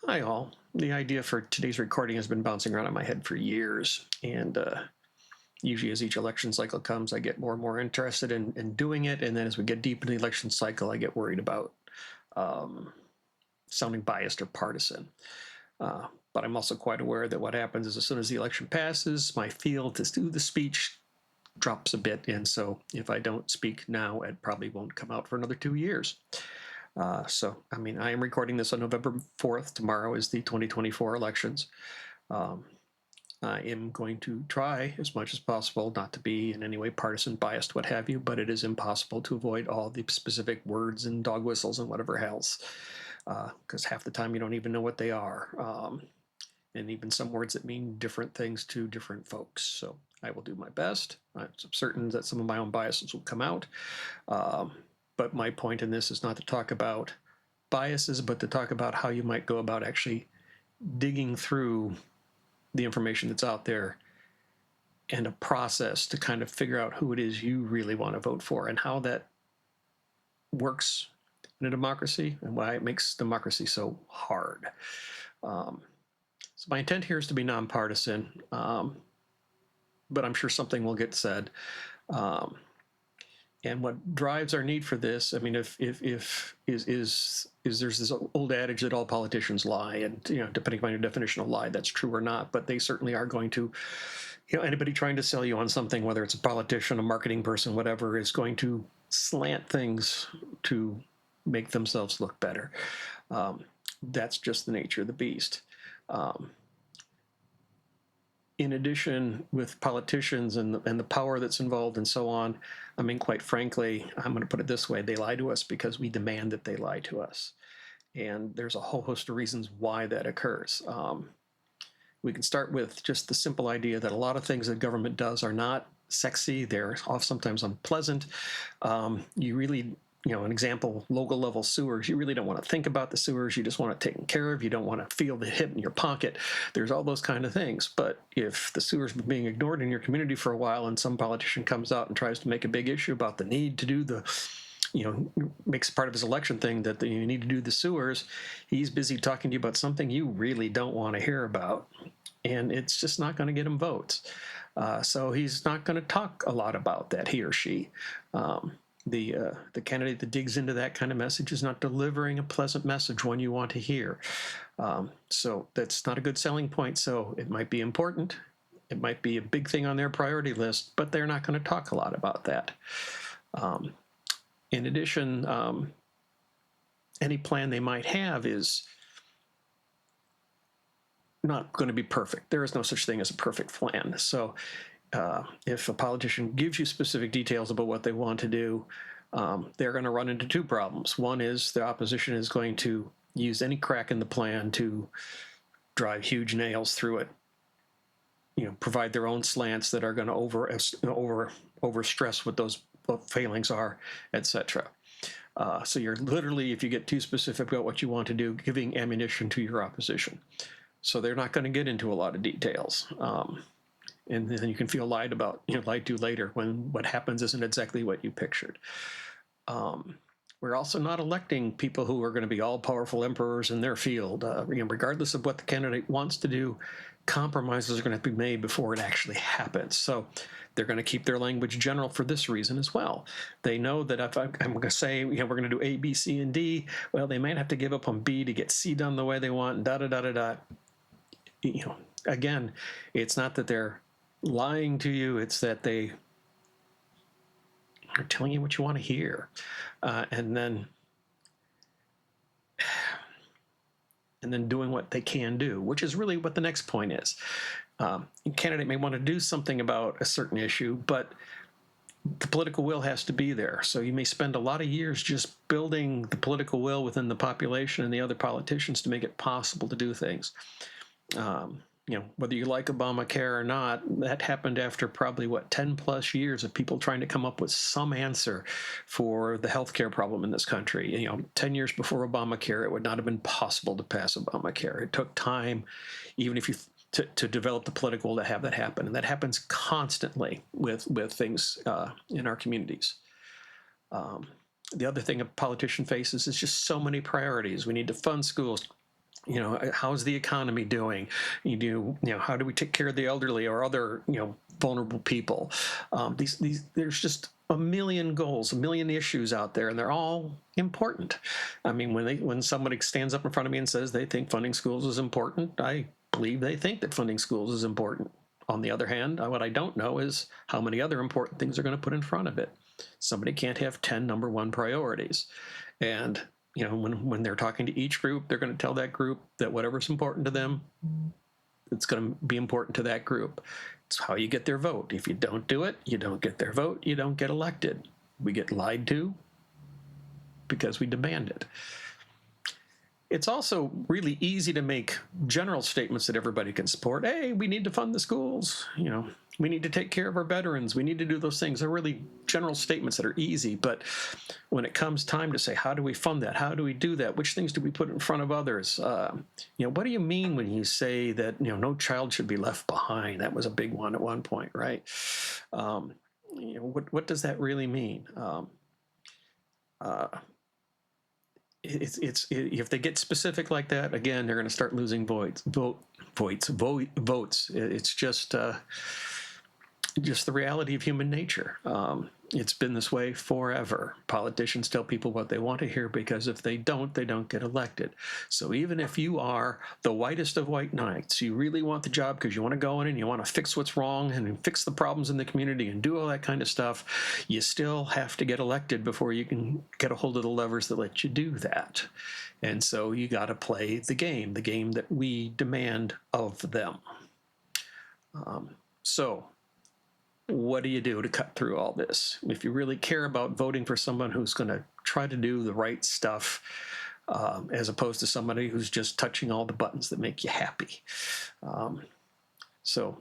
Hi, all. The idea for today's recording has been bouncing around in my head for years. And usually, as each election cycle comes, I get more and more interested in doing it. And then as we get deep into the election cycle, I get worried about um, sounding biased or partisan. But I'm also quite aware that what happens is as soon as the election passes, my field to do the speech drops a bit. And so if I don't speak now, it probably won't come out for another 2 years. I am recording this on November 4th. Tomorrow is the 2024 elections. Um, I am going to try as much as possible not to be in any way partisan, biased, what have you, but it is impossible to avoid all the specific words and dog whistles and whatever else, because half the time you don't even know what they are. And even some words that mean different things to different folks. So I will do my best. I'm certain that some of my own biases will come out. But my point in this is not to talk about biases, but to talk about how you might go about actually digging through the information that's out there and a process to kind of figure out who it is you really want to vote for and how that works in a democracy and why it makes democracy so hard. So my intent here is to be nonpartisan, but I'm sure something will get said. And what drives our need for this, I mean, if there's this old adage that all politicians lie, and depending on your definition of lie, that's true or not. But they certainly are going to, anybody trying to sell you on something, whether it's a politician, a marketing person, whatever, is going to slant things to make themselves look better. That's just the nature of the beast. In addition, with politicians and the power that's involved and so on, I mean, quite frankly, I'm going to put it this way, they lie to us because we demand that they lie to us. And there's a whole host of reasons why that occurs. We can start with just the simple idea that a lot of things that government does are not sexy, they're sometimes unpleasant. You really, an example, local level sewers, you really don't want to think about the sewers, you just want it taken care of, you don't want to feel the hit in your pocket. There's all those kind of things. But if the sewers are being ignored in your community for a while and some politician comes out and tries to make a big issue about the need to do the, makes part of his election thing that you need to do the sewers, he's busy talking to you about something you really don't want to hear about. And it's just not going to get him votes. So he's not going to talk a lot about that, he or she. The candidate that digs into that kind of message is not delivering a pleasant message, one you want to hear. So that's not a good selling point. So it might be important. It might be a big thing on their priority list, but they're not going to talk a lot about that. In addition, any plan they might have is not going to be perfect. There is no such thing as a perfect plan. So if a politician gives you specific details about what they want to do, they're going to run into two problems. One is the opposition is going to use any crack in the plan to drive huge nails through it, provide their own slants that are going to over stress what those failings are, etc. So you're literally, if you get too specific about what you want to do, giving ammunition to your opposition. So they're not going to get into a lot of details. And then you can feel lied to later when what happens isn't exactly what you pictured. We're also not electing people who are going to be all-powerful emperors in their field. Regardless of what the candidate wants to do, compromises are going to be made before it actually happens. So they're going to keep their language general for this reason as well. They know that if I'm going to say, we're going to do A, B, C, and D, well, they might have to give up on B to get C done the way they want, da-da-da-da-da. Again, it's not that they're lying to you, it's that they are telling you what you want to hear. And then doing what they can do, which is really what the next point is. A candidate may want to do something about a certain issue, but the political will has to be there. So you may spend a lot of years just building the political will within the population and the other politicians to make it possible to do things. Whether you like Obamacare or not, that happened after probably, 10 plus years of people trying to come up with some answer for the healthcare problem in this country. 10 years before Obamacare, it would not have been possible to pass Obamacare. It took time, even if you to develop the political will to have that happen. And that happens constantly with things in our communities. The other thing a politician faces is just so many priorities. We need to fund schools. how's the economy doing? How do we take care of the elderly or other, vulnerable people? There's just a million goals, a million issues out there, and they're all important. I mean, when somebody stands up in front of me and says they think funding schools is important, I believe they think that funding schools is important. On the other hand, what I don't know is how many other important things they're going to put in front of it. Somebody can't have 10 number one priorities. And, when they're talking to each group, they're going to tell that group that whatever's important to them, it's going to be important to that group. It's how you get their vote. If you don't do it, you don't get their vote, you don't get elected. We get lied to because we demand it. It's also really easy to make general statements that everybody can support. Hey, we need to fund the schools. We need to take care of our veterans. We need to do those things. They're really general statements that are easy. But when it comes time to say, how do we fund that? How do we do that? Which things do we put in front of others? What do you mean when you say that, no child should be left behind? That was a big one at one point, right? What does that really mean? If they get specific like that, again, they're going to start losing votes. It's just the reality of human nature. It's been this way forever. Politicians tell people what they want to hear because if they don't get elected. So even if you are the whitest of white knights, you really want the job because you want to go in and you want to fix what's wrong and fix the problems in the community and do all that kind of stuff, you still have to get elected before you can get a hold of the levers that let you do that. And so you got to play the game that we demand of them. So what do you do to cut through all this? If you really care about voting for someone who's going to try to do the right stuff, as opposed to somebody who's just touching all the buttons that make you happy. So,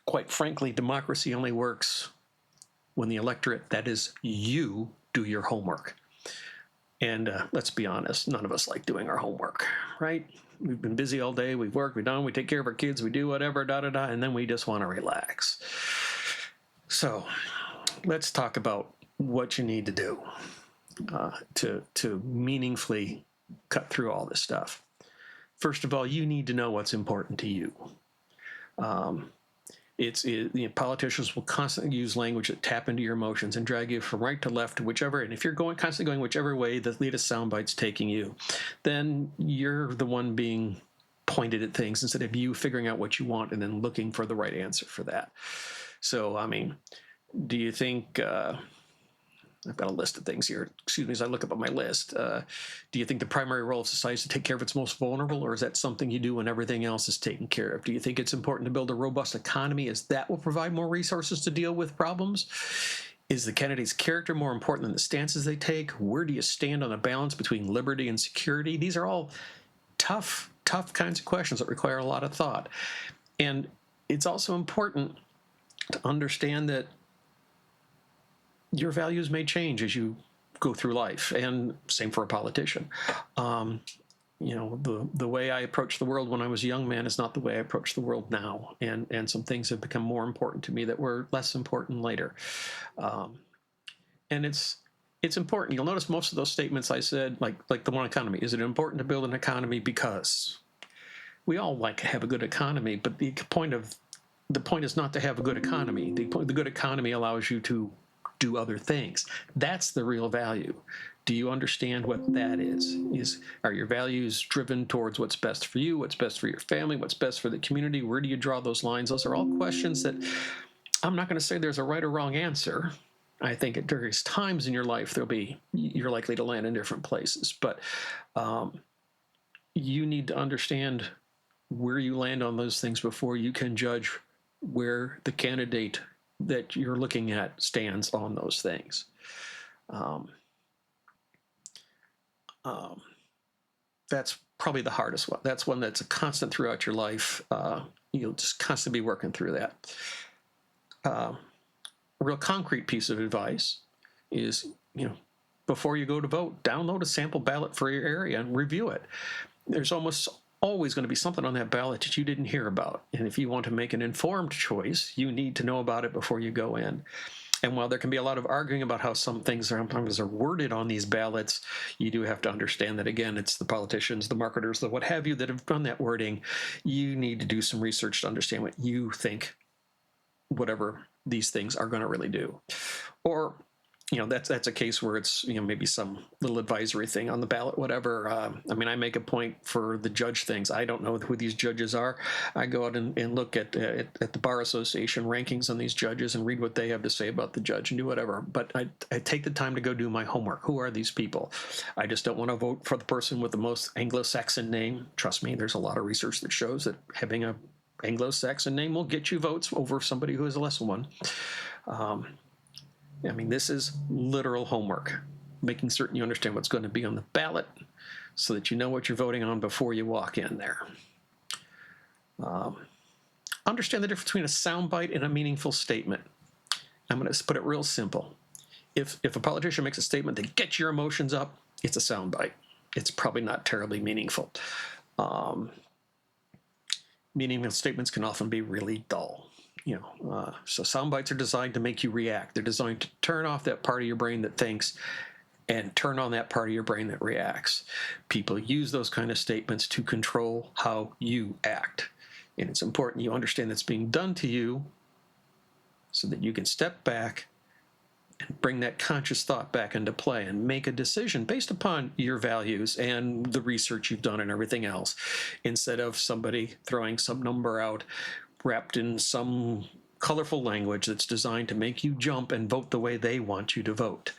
quite frankly, democracy only works when the electorate, that is you, do your homework. And let's be honest, none of us like doing our homework, right? We've been busy all day, we've worked, we've done, we take care of our kids, we do whatever, and then we just want to relax. So let's talk about what you need to do to meaningfully cut through all this stuff. First of all, you need to know what's important to you. Politicians will constantly use language that tap into your emotions and drag you from right to left to whichever. And if you're constantly going whichever way the latest soundbite's taking you, then you're the one being pointed at things instead of you figuring out what you want and then looking for the right answer for that. So, I mean, do you think, I've got a list of things here. Excuse me as I look up on my list. Do you think the primary role of society is to take care of its most vulnerable, or is that something you do when everything else is taken care of? Do you think it's important to build a robust economy as that will provide more resources to deal with problems? Is the candidate's character more important than the stances they take? Where do you stand on a balance between liberty and security? These are all tough kinds of questions that require a lot of thought. And it's also important to understand that your values may change as you go through life, and same for a politician. The way I approached the world when I was a young man is not the way I approach the world now, and some things have become more important to me that were less important later. And it's important. You'll notice most of those statements I said, like the one economy. Is it important to build an economy? Because we all like to have a good economy, but the point is not to have a good economy. The good economy allows you to do other things. That's the real value. Do you understand what that is? Are your values driven towards what's best for you, what's best for your family, what's best for the community? Where do you draw those lines? Those are all questions that I'm not going to say there's a right or wrong answer. I think at various times in your life you're likely to land in different places, but you need to understand where you land on those things before you can judge where the candidate that you're looking at stands on those things. That's probably the hardest one. That's one that's a constant throughout your life. You'll just constantly be working through that. A real concrete piece of advice is, before you go to vote, download a sample ballot for your area and review it. There's almost always going to be something on that ballot that you didn't hear about. And if you want to make an informed choice, you need to know about it before you go in. And while there can be a lot of arguing about how some things sometimes are worded on these ballots, you do have to understand that, again, it's the politicians, the marketers, the what have you that have done that wording. You need to do some research to understand what you think whatever these things are going to really do. Or, that's a case where it's, maybe some little advisory thing on the ballot, whatever. I mean, I make a point for the judge things. I don't know who these judges are. I go out and look at the Bar Association rankings on these judges and read what they have to say about the judge and do whatever. But I take the time to go do my homework. Who are these people? I just don't want to vote for the person with the most Anglo-Saxon name. Trust me, there's a lot of research that shows that having a Anglo-Saxon name will get you votes over somebody who has a lesser one. I mean, this is literal homework, making certain you understand what's going to be on the ballot so that you know what you're voting on before you walk in there. Understand the difference between a soundbite and a meaningful statement. I'm going to put it real simple. If a politician makes a statement that gets your emotions up, it's a soundbite. It's probably not terribly meaningful. Meaningful statements can often be really dull. So sound bites are designed to make you react. They're designed to turn off that part of your brain that thinks and turn on that part of your brain that reacts. People use those kind of statements to control how you act. And it's important you understand that's being done to you so that you can step back and bring that conscious thought back into play and make a decision based upon your values and the research you've done and everything else, instead of somebody throwing some number out wrapped in some colorful language that's designed to make you jump and vote the way they want you to vote.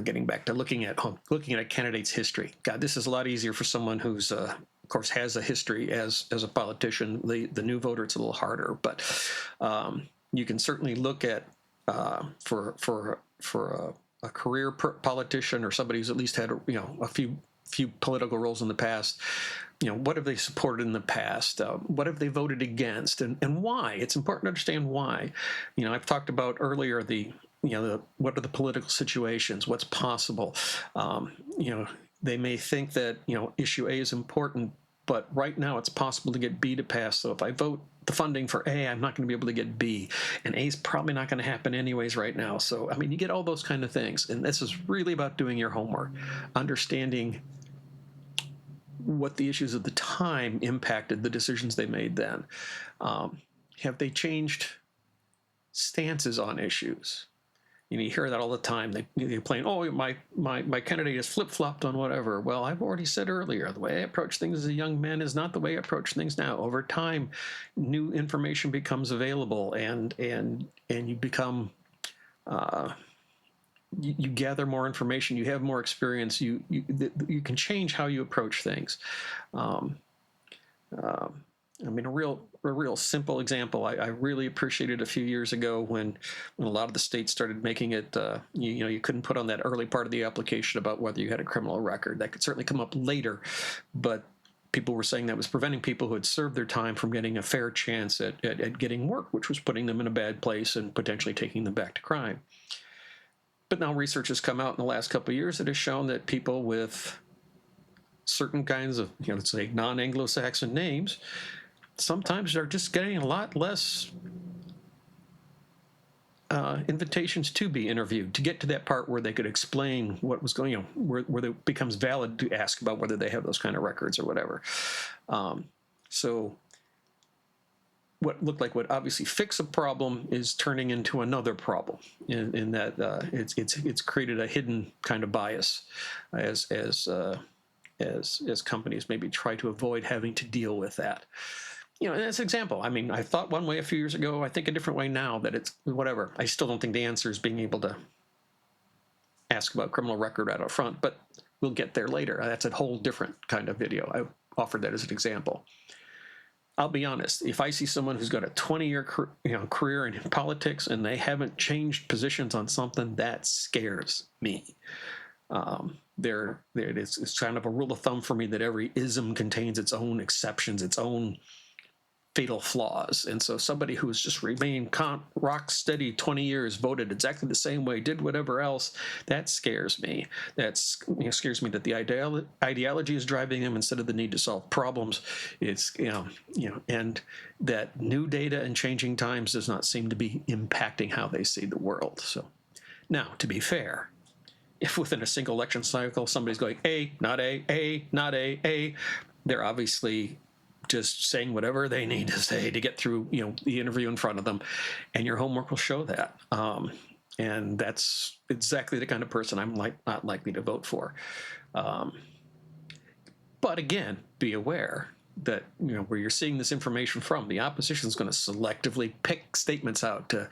Getting back to looking at a candidate's history. God, this is a lot easier for someone who's, of course, has a history as a politician. The new voter, it's a little harder, but you can certainly look at for a career politician or somebody who's at least had a few political roles in the past. What have they supported in the past? What have they voted against, and why? It's important to understand why. I've talked about earlier what are the political situations, what's possible. They may think that issue A is important, but right now it's possible to get B to pass. So if I vote the funding for A, I'm not going to be able to get B, and A is probably not going to happen anyways right now. So I mean, you get all those kind of things, and this is really about doing your homework, understanding what the issues of the time impacted the decisions they made then. Have they changed stances on issues? You hear that all the time. They're playing, oh, my candidate has flip-flopped on whatever. Well, I've already said earlier, the way I approach things as a young man is not the way I approach things now. Over time, new information becomes available, and you become you gather more information, you have more experience, you can change how you approach things. I mean, a real simple example. I really appreciated a few years ago when a lot of the states started making it, you couldn't put on that early part of the application about whether you had a criminal record. That could certainly come up later, but people were saying that was preventing people who had served their time from getting a fair chance at getting work, which was putting them in a bad place and potentially taking them back to crime. But now research has come out in the last couple of years that has shown that people with certain kinds of, let's say, non-Anglo-Saxon names, sometimes they're just getting a lot less invitations to be interviewed, to get to that part where they could explain what was going on, where it becomes valid to ask about whether they have those kind of records or whatever. So what looked like would obviously fix a problem is turning into another problem in that it's created a hidden kind of bias as companies maybe try to avoid having to deal with that. That's an example. I mean, I thought one way a few years ago. I think a different way now, that it's whatever. I still don't think the answer is being able to ask about criminal record right up front, but we'll get there later. That's a whole different kind of video. I offered that as an example. I'll be honest, if I see someone who's got a 20-year career in politics and they haven't changed positions on something, that scares me. It's kind of a rule of thumb for me that every ism contains its own exceptions, its own fatal flaws. And so somebody who's just remained rock steady 20 years, voted exactly the same way, did whatever else, that scares me. Scares me that the ideology is driving them instead of the need to solve problems. It's, and that new data and changing times does not seem to be impacting how they see the world. So now, to be fair, if within a single election cycle somebody's going A, not A, not A, they're obviously just saying whatever they need to say to get through, the interview in front of them, and your homework will show that. And that's exactly the kind of person I'm not likely to vote for. But again, be aware that where you're seeing this information from, the opposition is going to selectively pick statements out to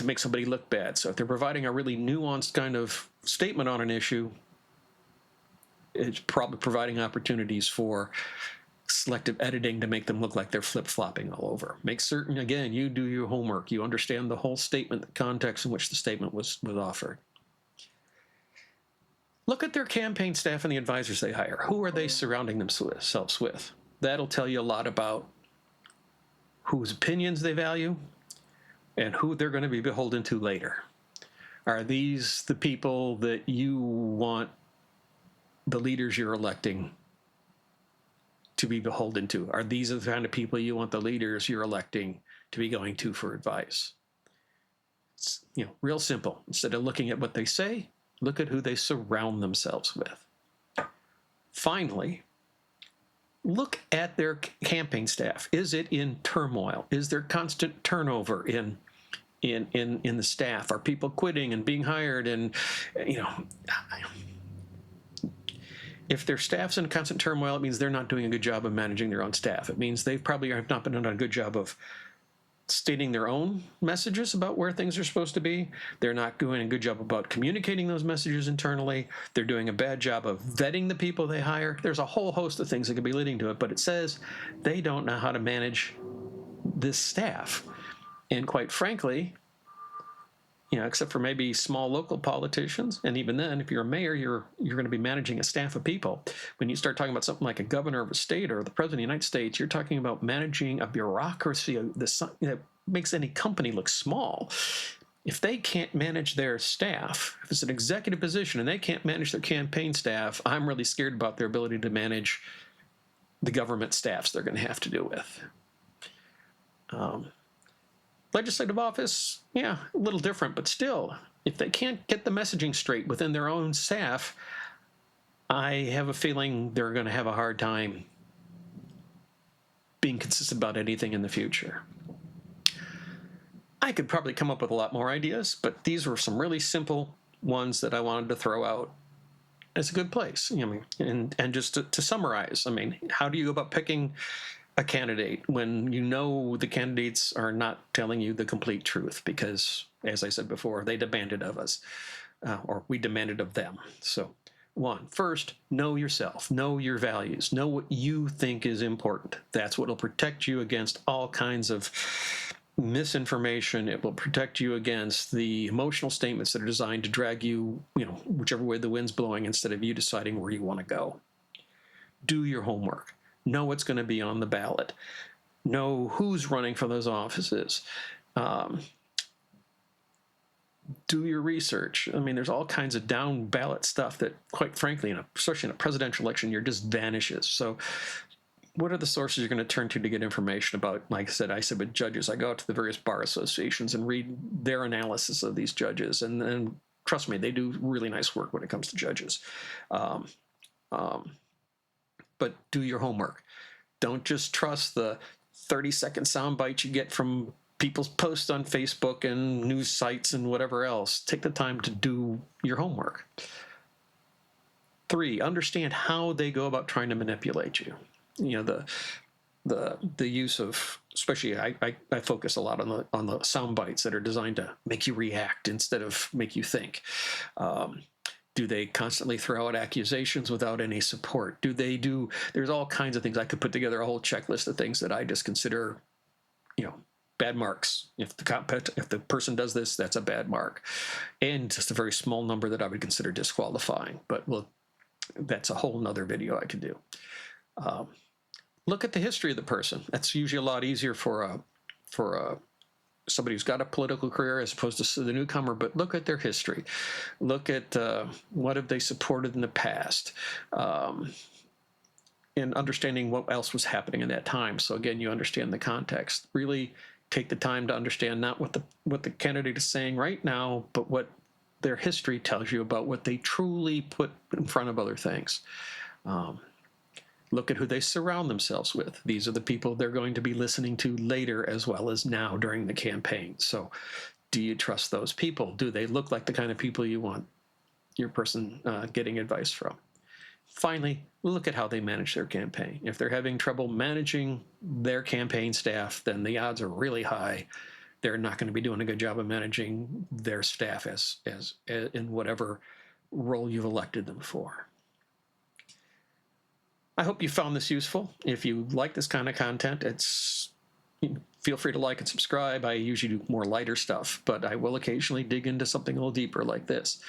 make somebody look bad. So if they're providing a really nuanced kind of statement on an issue, it's probably providing opportunities for selective editing to make them look like they're flip-flopping all over. Make certain, again, you do your homework. You understand the whole statement, the context in which the statement was offered. Look at their campaign staff and the advisors they hire. Who are they surrounding themselves with? That'll tell you a lot about whose opinions they value and who they're going to be beholden to later. Are these the people that you want the leaders you're electing to be beholden to? Are these the kind of people you want the leaders you're electing to be going to for advice? It's, real simple. Instead of looking at what they say, look at who they surround themselves with. Finally, look at their campaign staff. Is it in turmoil? Is there constant turnover in the staff? Are people quitting and being hired? And, if their staff's in constant turmoil, it means they're not doing a good job of managing their own staff. It means they probably have not been doing a good job of stating their own messages about where things are supposed to be. They're not doing a good job about communicating those messages internally. They're doing a bad job of vetting the people they hire. There's a whole host of things that could be leading to it, but it says they don't know how to manage this staff. And quite frankly, except for maybe small local politicians, and even then, if you're a mayor, you're going to be managing a staff of people. When you start talking about something like a governor of a state or the president of the United States, you're talking about managing a bureaucracy that makes any company look small. If they can't manage their staff, if it's an executive position and they can't manage their campaign staff, I'm really scared about their ability to manage the government staffs they're going to have to deal with. Legislative office, a little different, but still, if they can't get the messaging straight within their own staff, I have a feeling they're going to have a hard time being consistent about anything in the future. I could probably come up with a lot more ideas, but these were some really simple ones that I wanted to throw out as a good place. And just to summarize, how do you go about picking a candidate when the candidates are not telling you the complete truth? Because, as I said before, they demanded of us, or we demanded of them. So, first, know yourself, know your values, know what you think is important. That's what will protect you against all kinds of misinformation. It will protect you against the emotional statements that are designed to drag you, whichever way the wind's blowing, instead of you deciding where you want to go. Do your homework. Know what's going to be on the ballot. Know who's running for those offices. Do your research. There's all kinds of down ballot stuff that, quite frankly, especially in a presidential election year, just vanishes. So what are the sources you're going to turn to get information about? Like I said with judges, I go out to the various bar associations and read their analysis of these judges. And trust me, they do really nice work when it comes to judges. But do your homework. Don't just trust the 30-second sound bites you get from people's posts on Facebook and news sites and whatever else. Take the time to do your homework. 3, understand how they go about trying to manipulate you. The use of, especially I focus a lot on the sound bites that are designed to make you react instead of make you think. Do they constantly throw out accusations without any support? There's all kinds of things. I could put together a whole checklist of things that I just consider, bad marks. If the person does this, that's a bad mark. And just a very small number that I would consider disqualifying. But that's a whole nother video I could do. look at the history of the person. That's usually a lot easier for somebody who's got a political career as opposed to the newcomer. But look at their history. Look at what have they supported in the past. And understanding what else was happening in that time. So again, you understand the context. Really take the time to understand not what the candidate is saying right now, but what their history tells you about what they truly put in front of other things. Look at who they surround themselves with. These are the people they're going to be listening to later as well as now during the campaign. So do you trust those people? Do they look like the kind of people you want your person getting advice from? Finally, look at how they manage their campaign. If they're having trouble managing their campaign staff, then the odds are really high they're not going to be doing a good job of managing their staff as in whatever role you've elected them for. I hope you found this useful. If you like this kind of content, feel free to like and subscribe. I usually do more lighter stuff, but I will occasionally dig into something a little deeper like this.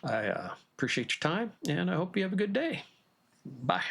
I appreciate your time, and I hope you have a good day. Bye.